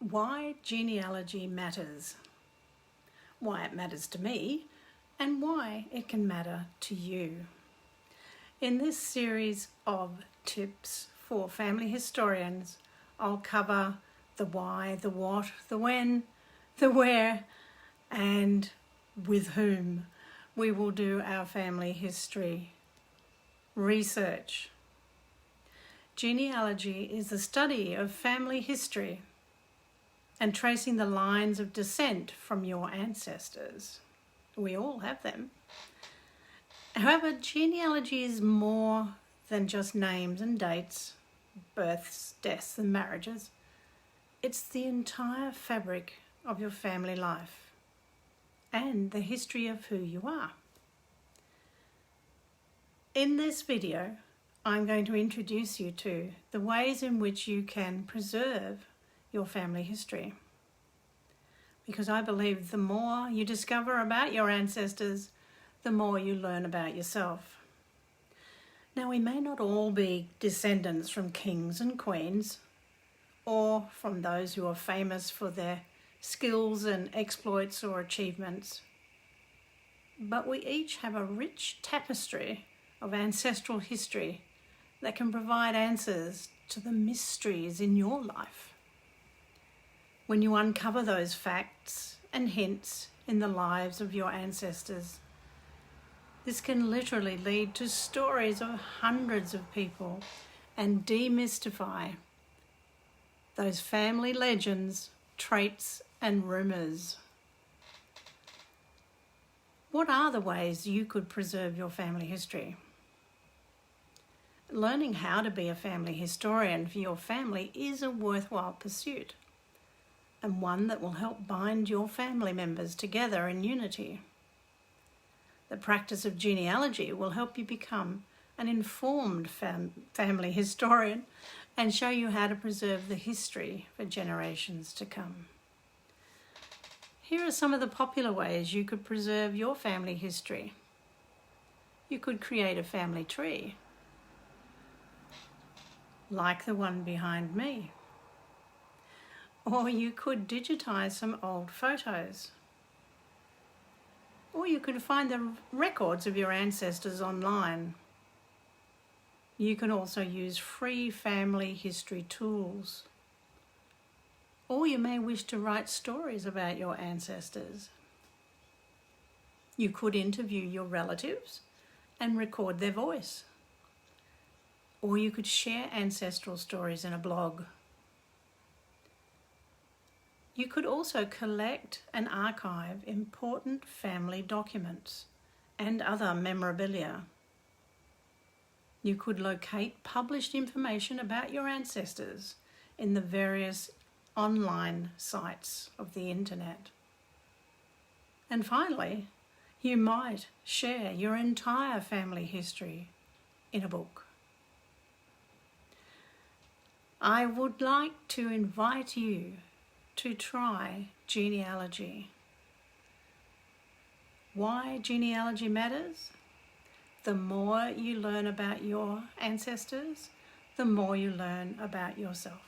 Why genealogy matters, why it matters to me, and why it can matter to you. In this series of tips for family historians, I'll cover the why, the what, the when, the where, and with whom we will do our family history research. Genealogy is the study of family history and tracing the lines of descent from your ancestors. We all have them. However, genealogy is more than just names and dates, births, deaths, and marriages. It's the entire fabric of your family life and the history of who you are. In this video, I'm going to introduce you to the ways in which you can preserve your family history. Because I believe the more you discover about your ancestors, the more you learn about yourself. Now, we may not all be descendants from kings and queens, or from those who are famous for their skills and exploits or achievements, but we each have a rich tapestry of ancestral history that can provide answers to the mysteries in your life. When you uncover those facts and hints in the lives of your ancestors, this can literally lead to stories of hundreds of people and demystify those family legends, traits, and rumors. What are the ways you could preserve your family history? Learning how to be a family historian for your family is a worthwhile pursuit, and one that will help bind your family members together in unity. The practice of genealogy will help you become an informed family historian and show you how to preserve the history for generations to come. Here are some of the popular ways you could preserve your family history. You could create a family tree, like the one behind me. Or you could digitize some old photos. Or you could find the records of your ancestors online. You can also use free family history tools. Or you may wish to write stories about your ancestors. You could interview your relatives and record their voice. Or you could share ancestral stories in a blog. You could also collect and archive important family documents and other memorabilia. You could locate published information about your ancestors in the various online sites of the internet. And finally, you might share your entire family history in a book. I would like to invite you to try genealogy. Why genealogy matters? The more you learn about your ancestors, the more you learn about yourself.